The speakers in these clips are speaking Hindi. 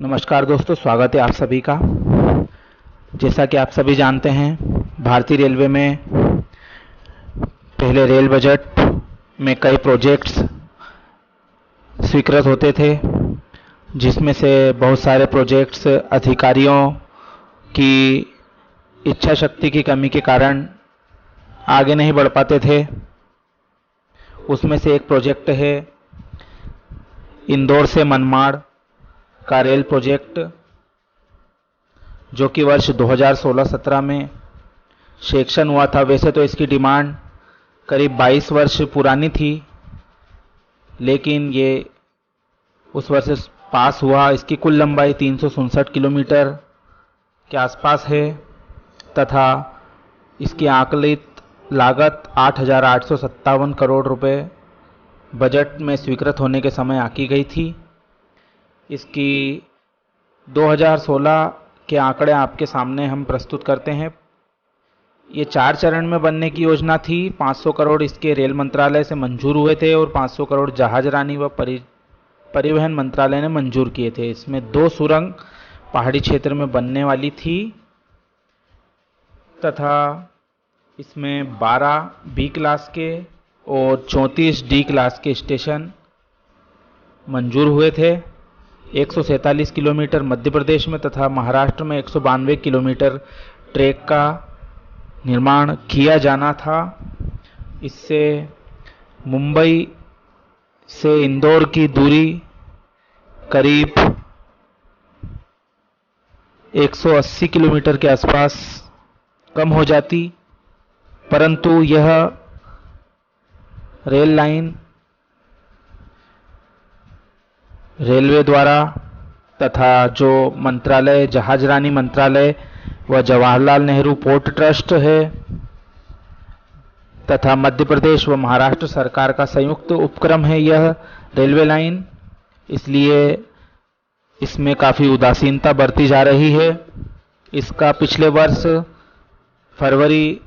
नमस्कार दोस्तों, स्वागत है आप सभी का। जैसा कि आप सभी जानते हैं, भारतीय रेलवे में पहले रेल बजट में कई प्रोजेक्ट्स स्वीकृत होते थे, जिसमें से बहुत सारे प्रोजेक्ट्स अधिकारियों की इच्छा शक्ति की कमी के कारण आगे नहीं बढ़ पाते थे। उसमें से एक प्रोजेक्ट है इंदौर से मनमाड़ का रेल प्रोजेक्ट, जो कि वर्ष 2016-17 में सेक्शन हुआ था। वैसे तो इसकी डिमांड करीब 22 वर्ष पुरानी थी, लेकिन ये उस वर्ष पास हुआ। इसकी कुल लंबाई 367 किलोमीटर के आसपास है तथा इसकी आकलित लागत 8,857 करोड़ रुपए बजट में स्वीकृत होने के समय आकी गई थी। इसकी 2016 के आंकड़े आपके सामने हम प्रस्तुत करते हैं। ये 4 चरण में बनने की योजना थी। 500 करोड़ इसके रेल मंत्रालय से मंजूर हुए थे और 500 करोड़ जहाजरानी व परिवहन मंत्रालय ने मंजूर किए थे। इसमें 2 सुरंग पहाड़ी क्षेत्र में बनने वाली थी तथा इसमें 12 बी क्लास के और 34 डी क्लास के स्टेशन मंजूर हुए थे। 147 किलोमीटर मध्य प्रदेश में तथा महाराष्ट्र में 192 किलोमीटर ट्रैक का निर्माण किया जाना था। इससे मुंबई से इंदौर की दूरी करीब 180 किलोमीटर के आसपास कम हो जाती, परंतु यह रेल लाइन रेलवे द्वारा तथा जो मंत्रालय जहाजरानी मंत्रालय व जवाहरलाल नेहरू पोर्ट ट्रस्ट है तथा मध्य प्रदेश व महाराष्ट्र सरकार का संयुक्त उपक्रम है यह रेलवे लाइन, इसलिए इसमें काफ़ी उदासीनता बरती जा रही है। इसका पिछले वर्ष फरवरी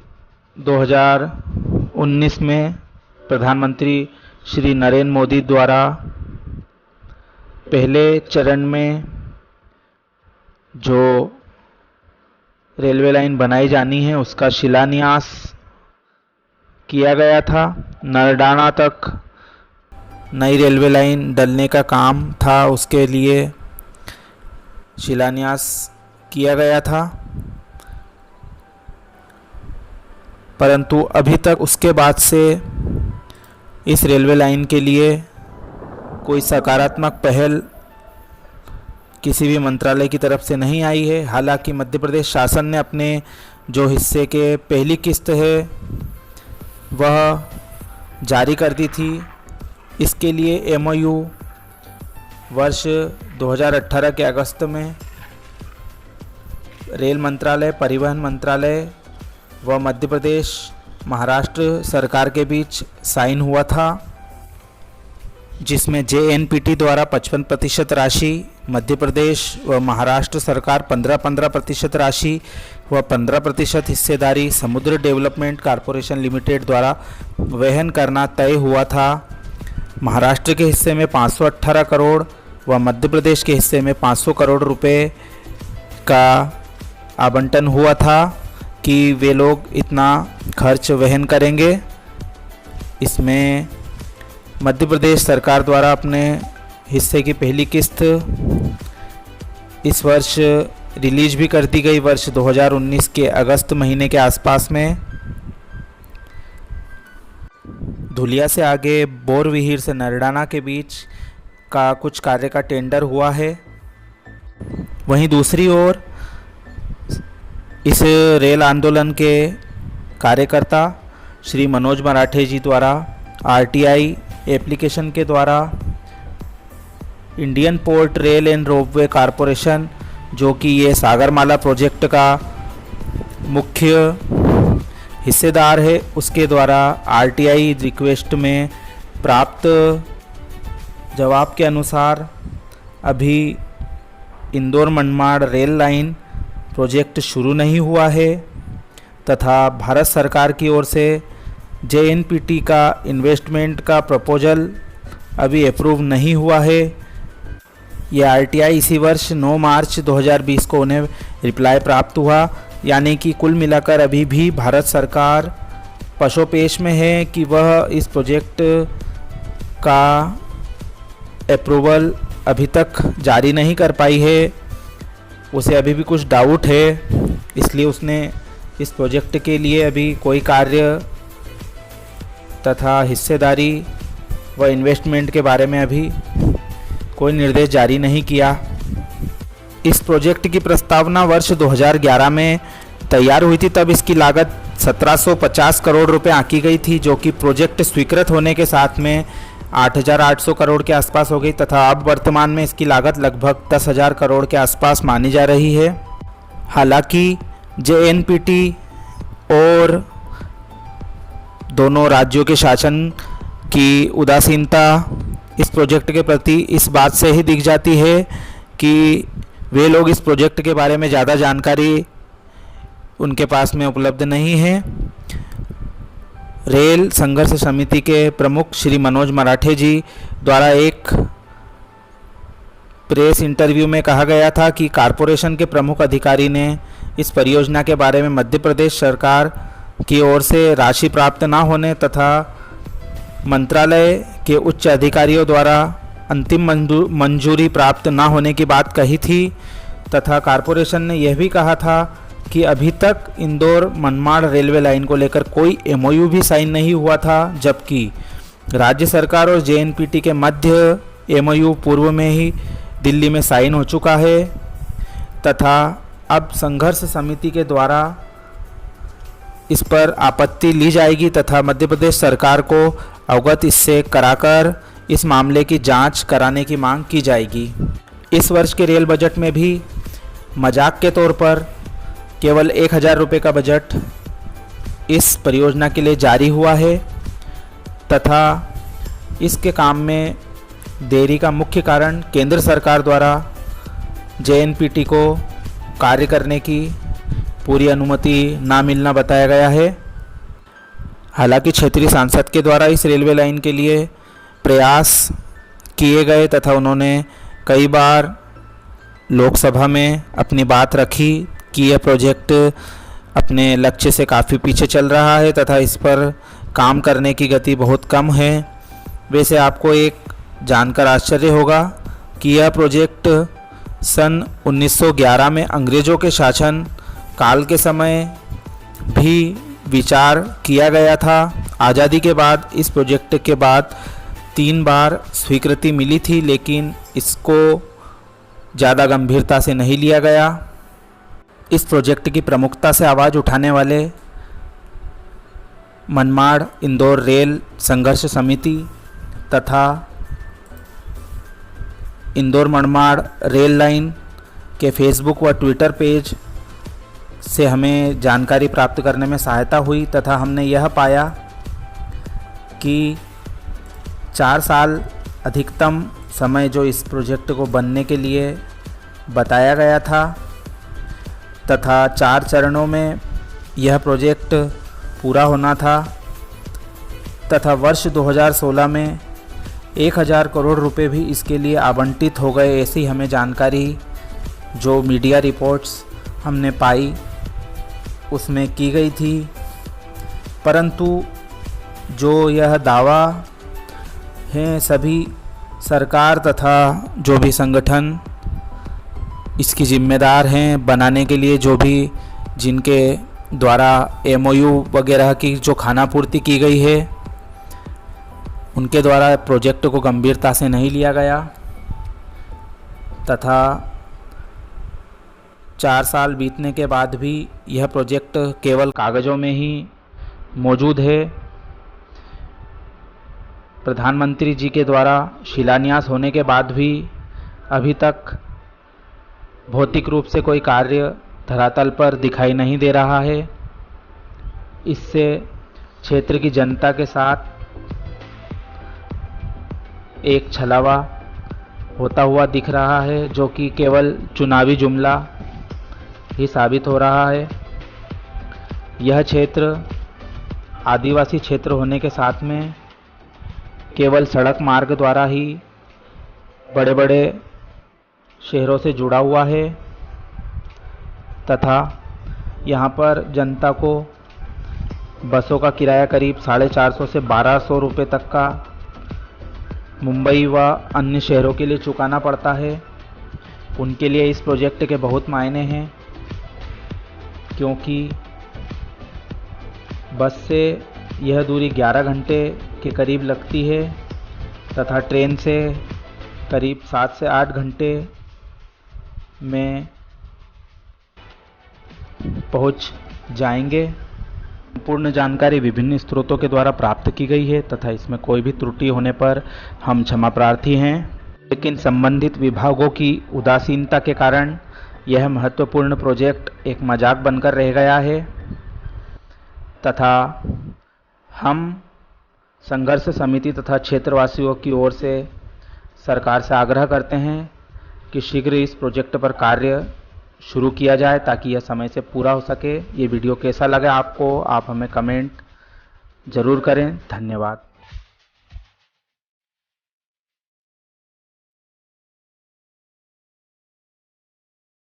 2019 में प्रधानमंत्री श्री नरेंद्र मोदी द्वारा पहले चरण में जो रेलवे लाइन बनाई जानी है उसका शिलान्यास किया गया था। नरडाना तक नई रेलवे लाइन डलने का काम था, उसके लिए शिलान्यास किया गया था, परंतु अभी तक उसके बाद से इस रेलवे लाइन के लिए कोई सकारात्मक पहल किसी भी मंत्रालय की तरफ से नहीं आई है। हालांकि मध्य प्रदेश शासन ने अपने जो हिस्से के पहली किस्त है वह जारी कर दी थी। इसके लिए एमओयू वर्ष 2018 के अगस्त में रेल मंत्रालय, परिवहन मंत्रालय व मध्य प्रदेश महाराष्ट्र सरकार के बीच साइन हुआ था, जिसमें JNPT द्वारा 55% राशि, मध्य प्रदेश व महाराष्ट्र सरकार 15% राशि व 15% हिस्सेदारी समुद्र डेवलपमेंट कॉरपोरेशन लिमिटेड द्वारा वहन करना तय हुआ था। महाराष्ट्र के हिस्से में 518 करोड़ व मध्य प्रदेश के हिस्से में 500 करोड़ रुपए का आवंटन हुआ था कि वे लोग इतना खर्च वहन करेंगे। इसमें मध्य प्रदेश सरकार द्वारा अपने हिस्से की पहली किस्त इस वर्ष रिलीज भी कर दी गई, वर्ष 2019 के अगस्त महीने के आसपास में। धुलिया से आगे बोरविहीर से नरडाना के बीच का कुछ कार्य का टेंडर हुआ है। वहीं दूसरी ओर इस रेल आंदोलन के कार्यकर्ता श्री मनोज मराठे जी द्वारा RTI एप्लीकेशन के द्वारा Indian port rail and ropeway corporation, जो कि ये सागरमाला प्रोजेक्ट का मुख्य हिस्सेदार है, उसके द्वारा RTI रिक्वेस्ट में प्राप्त जवाब के अनुसार अभी Indore Manmad rail line project शुरू नहीं हुआ है तथा भारत सरकार की ओर से JNPT का इन्वेस्टमेंट का प्रपोजल अभी अप्रूव नहीं हुआ है। यह आरटीआई इसी वर्ष 9 मार्च 2020 को उन्हें रिप्लाई प्राप्त हुआ। यानी कि कुल मिलाकर अभी भी भारत सरकार पशोपेश में है कि वह इस प्रोजेक्ट का अप्रूवल अभी तक जारी नहीं कर पाई है। उसे अभी भी कुछ डाउट है, इसलिए उसने इस प्रोजेक्ट के लिए अभी कोई कार्य तथा हिस्सेदारी व इन्वेस्टमेंट के बारे में अभी कोई निर्देश जारी नहीं किया। इस प्रोजेक्ट की प्रस्तावना वर्ष 2011 में तैयार हुई थी। तब इसकी लागत 1750 करोड़ रुपए आंकी गई थी, जो कि प्रोजेक्ट स्वीकृत होने के साथ में 8800 करोड़ के आसपास हो गई तथा अब वर्तमान में इसकी लागत लगभग 10,000 करोड़ के आसपास मानी जा रही है। हालांकि जेएनपीटी और दोनों राज्यों के शासन की उदासीनता इस प्रोजेक्ट के प्रति इस बात से ही दिख जाती है कि वे लोग इस प्रोजेक्ट के बारे में ज़्यादा जानकारी उनके पास में उपलब्ध नहीं है। रेल संघर्ष समिति के प्रमुख श्री मनोज मराठे जी द्वारा एक प्रेस इंटरव्यू में कहा गया था कि कॉरपोरेशन के प्रमुख अधिकारी ने इस परियोजना के बारे में मध्य प्रदेश सरकार की ओर से राशि प्राप्त न होने तथा मंत्रालय के उच्च अधिकारियों द्वारा अंतिम मंजूरी प्राप्त न होने की बात कही थी तथा कॉरपोरेशन ने यह भी कहा था कि अभी तक इंदौर मनमाड़ रेलवे लाइन को लेकर कोई एमओयू भी साइन नहीं हुआ था, जबकि राज्य सरकार और जेएनपीटी के मध्य एमओयू पूर्व में ही दिल्ली में साइन हो चुका है तथा अब संघर्ष समिति के द्वारा इस पर आपत्ति ली जाएगी तथा मध्य प्रदेश सरकार को अवगत इससे कराकर इस मामले की जांच कराने की मांग की जाएगी। इस वर्ष के रेल बजट में भी मजाक के तौर पर केवल 1000 रुपये का बजट इस परियोजना के लिए जारी हुआ है तथा इसके काम में देरी का मुख्य कारण केंद्र सरकार द्वारा जेएनपीटी को कार्य करने की पूरी अनुमति ना मिलना बताया गया है। हालांकि क्षेत्रीय सांसद के द्वारा इस रेलवे लाइन के लिए प्रयास किए गए तथा उन्होंने कई बार लोकसभा में अपनी बात रखी कि यह प्रोजेक्ट अपने लक्ष्य से काफ़ी पीछे चल रहा है तथा इस पर काम करने की गति बहुत कम है। वैसे आपको एक जानकर आश्चर्य होगा कि यह प्रोजेक्ट सन 1911 में अंग्रेज़ों के शासन काल के समय भी विचार किया गया था। आज़ादी के बाद इस प्रोजेक्ट के बाद 3 बार स्वीकृति मिली थी, लेकिन इसको ज़्यादा गंभीरता से नहीं लिया गया। इस प्रोजेक्ट की प्रमुखता से आवाज़ उठाने वाले मनमाड़ इंदौर रेल संघर्ष समिति तथा इंदौर मनमाड़ रेल लाइन के फेसबुक व ट्विटर पेज से हमें जानकारी प्राप्त करने में सहायता हुई तथा हमने यह पाया कि 4 साल अधिकतम समय जो इस प्रोजेक्ट को बनने के लिए बताया गया था तथा 4 चरणों में यह प्रोजेक्ट पूरा होना था तथा वर्ष 2016 में 1000 करोड़ रुपए भी इसके लिए आवंटित हो गए, ऐसी हमें जानकारी जो मीडिया रिपोर्ट्स हमने पाई उसमें की गई थी। परंतु जो यह दावा हैं सभी सरकार तथा जो भी संगठन इसकी जिम्मेदार हैं बनाने के लिए, जो भी जिनके द्वारा एमओयू वगैरह की जो खानापूर्ति की गई है, उनके द्वारा प्रोजेक्ट को गंभीरता से नहीं लिया गया तथा 4 साल बीतने के बाद भी यह प्रोजेक्ट केवल कागज़ों में ही मौजूद है। प्रधानमंत्री जी के द्वारा शिलान्यास होने के बाद भी अभी तक भौतिक रूप से कोई कार्य धरातल पर दिखाई नहीं दे रहा है। इससे क्षेत्र की जनता के साथ एक छलावा होता हुआ दिख रहा है, जो कि केवल चुनावी जुमला ही साबित हो रहा है। यह क्षेत्र आदिवासी क्षेत्र होने के साथ में केवल सड़क मार्ग द्वारा ही बड़े बड़े शहरों से जुड़ा हुआ है तथा यहाँ पर जनता को बसों का किराया करीब 450 से 1200 रुपये तक का मुंबई व अन्य शहरों के लिए चुकाना पड़ता है। उनके लिए इस प्रोजेक्ट के बहुत मायने हैं, क्योंकि बस से यह दूरी 11 घंटे के करीब लगती है तथा ट्रेन से करीब 7 से 8 घंटे में पहुंच जाएंगे। पूर्ण जानकारी विभिन्न स्रोतों के द्वारा प्राप्त की गई है तथा इसमें कोई भी त्रुटि होने पर हम क्षमा प्रार्थी हैं, लेकिन संबंधित विभागों की उदासीनता के कारण यह महत्वपूर्ण प्रोजेक्ट एक मजाक बनकर रह गया है तथा हम संघर्ष समिति तथा क्षेत्रवासियों की ओर से सरकार से आग्रह करते हैं कि शीघ्र इस प्रोजेक्ट पर कार्य शुरू किया जाए ताकि यह समय से पूरा हो सके। ये वीडियो कैसा लगा आपको, आप हमें कमेंट ज़रूर करें। धन्यवाद।